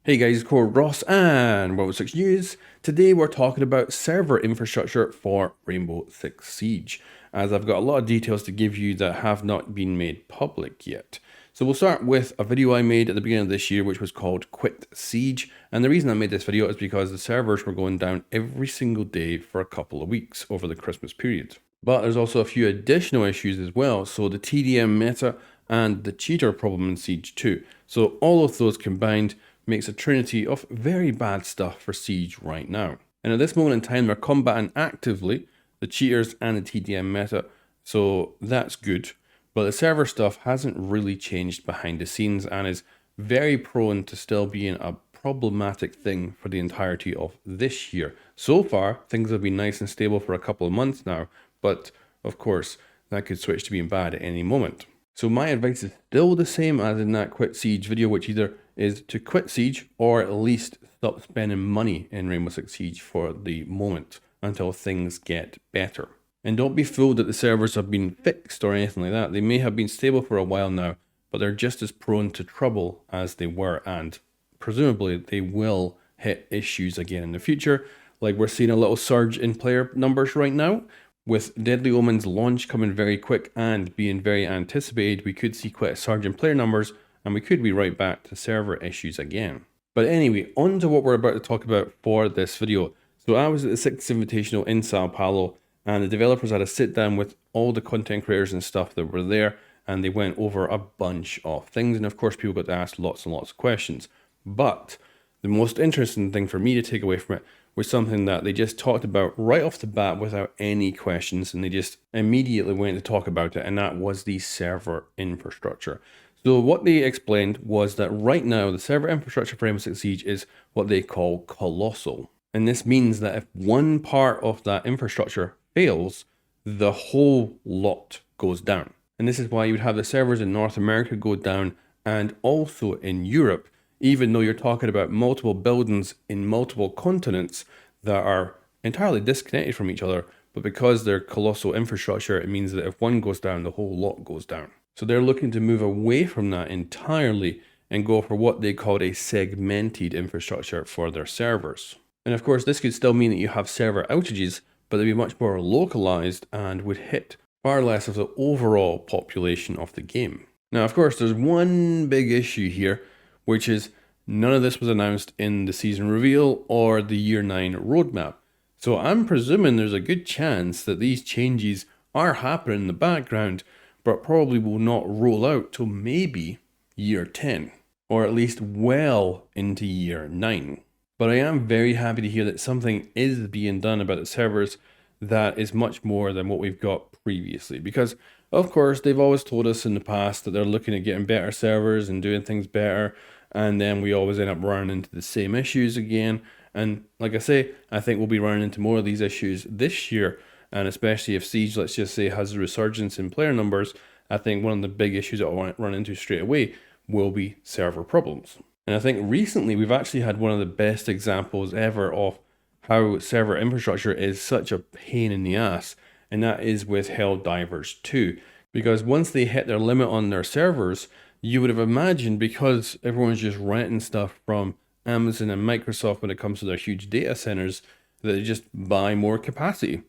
Hey guys, it's Core Ross and Rainbow Six News. Today we're talking about server infrastructure for Rainbow Six Siege, as I've got a lot of details to give you that have not been made public yet. So we'll start with a video I made at the beginning of this year, which was called Quit Siege. And the reason I made this video is because the servers were going down every single day for a couple of weeks over the Christmas period. But there's also a few additional issues as well. So the TDM meta and the cheater problem in Siege 2. So all of those combined makes a trinity of very bad stuff for Siege right now. And at this moment in time, they're combating actively the cheaters and the TDM meta, so that's good. But the server stuff hasn't really changed behind the scenes and is very prone to still being a problematic thing for the entirety of this year. So far, things have been nice and stable for a couple of months now, but of course, that could switch to being bad at any moment. So my advice is still the same as in that Quit Siege video, which either is to quit Siege or at least stop spending money in Rainbow Six Siege for the moment until things get better. And don't be fooled that the servers have been fixed or anything like that. They may have been stable for a while now, but they're just as prone to trouble as they were, and presumably they will hit issues again in the future. Like we're seeing a little surge in player numbers right now. With Deadly Omen's launch coming very quick and being very anticipated, we could see quite a surge in player numbers, and we could be right back to server issues again. But anyway, on to what we're about to talk about for this video. So I was at the 6th Invitational in Sao Paulo, and the developers had a sit down with all the content creators and stuff that were there, and they went over a bunch of things, and of course people got to ask lots and lots of questions. But the most interesting thing for me to take away from it was something that they just talked about right off the bat without any questions, and they just immediately went to talk about it, and that was the server infrastructure. So what they explained was that right now the server infrastructure for Rainbow Six Siege is what they call colossal. And this means that if one part of that infrastructure fails, the whole lot goes down. And this is why you would have the servers in North America go down and also in Europe, even though you're talking about multiple buildings in multiple continents that are entirely disconnected from each other. But because they're colossal infrastructure, it means that if one goes down, the whole lot goes down. So they're looking to move away from that entirely and go for what they called a segmented infrastructure for their servers. And of course, this could still mean that you have server outages, but they'd be much more localized and would hit far less of the overall population of the game. Now, of course, there's one big issue here, which is none of this was announced in the season reveal or the year 9 roadmap. So I'm presuming there's a good chance that these changes are happening in the background, but probably will not roll out till maybe year 10, or at least well into year 9. But I am very happy to hear that something is being done about the servers that is much more than what we've got previously. Because, of course, they've always told us in the past that they're looking at getting better servers and doing things better, and then we always end up running into the same issues again. And like I say, I think we'll be running into more of these issues this year. And especially if Siege, let's just say, has a resurgence in player numbers, I think one of the big issues that I'll run into straight away will be server problems. And I think recently we've actually had one of the best examples ever of how server infrastructure is such a pain in the ass, and that is with Helldivers 2. Because once they hit their limit on their servers, you would have imagined, because everyone's just renting stuff from Amazon and Microsoft when it comes to their huge data centers, that they just buy more capacity.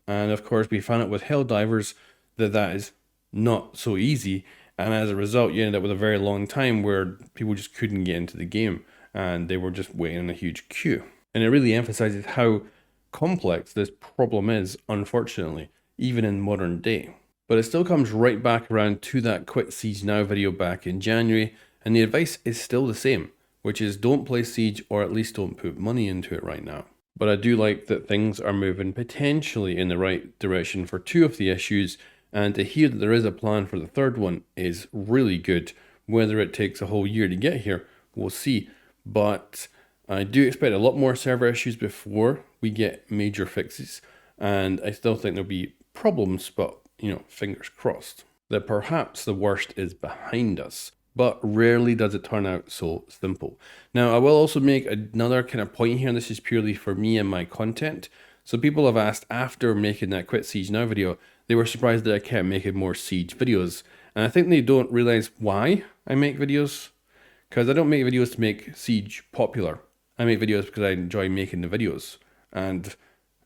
And of course, we found out with Helldivers that that is not so easy. And as a result, you end up with a very long time where people just couldn't get into the game and they were just waiting in a huge queue. And it really emphasizes how complex this problem is, unfortunately, even in modern day. But it still comes right back around to that Quit Siege Now video back in January, and the advice is still the same, which is don't play Siege, or at least don't put money into it right now. But I do like that things are moving potentially in the right direction for two of the issues, and to hear that there is a plan for the third one is really good. Whether it takes a whole year to get here, we'll see. But I do expect a lot more server issues before we get major fixes, and I still think there'll be problems, but fingers crossed that perhaps the worst is behind us. But rarely does it turn out so simple. Now, I will also make another kind of point here, and this is purely for me and my content. So people have asked after making that Quit Siege Now video, they were surprised that I kept making more Siege videos. And I think they don't realize why I make videos. Because I don't make videos to make Siege popular. I make videos because I enjoy making the videos. And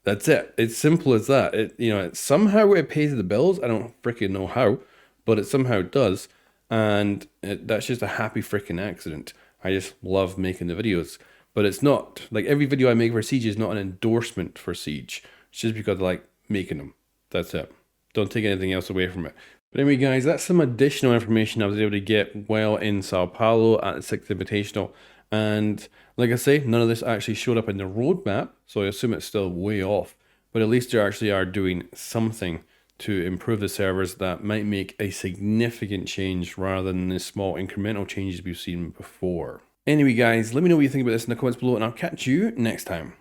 that's it. It's simple as that. Somehow it pays the bills. I don't freaking know how, but it somehow does. And that's just a happy freaking accident. I just love making the videos. But it's not, like every video I make for Siege is not an endorsement for Siege. It's just because I like making them. That's it. Don't take anything else away from it. But anyway, guys, that's some additional information I was able to get while in Sao Paulo at the 6th Invitational. And like I say, none of this actually showed up in the roadmap, so I assume it's still way off. But at least they actually are doing something to improve the servers that might make a significant change rather than the small incremental changes we've seen before. Anyway, guys, let me know what you think about this in the comments below, and I'll catch you next time.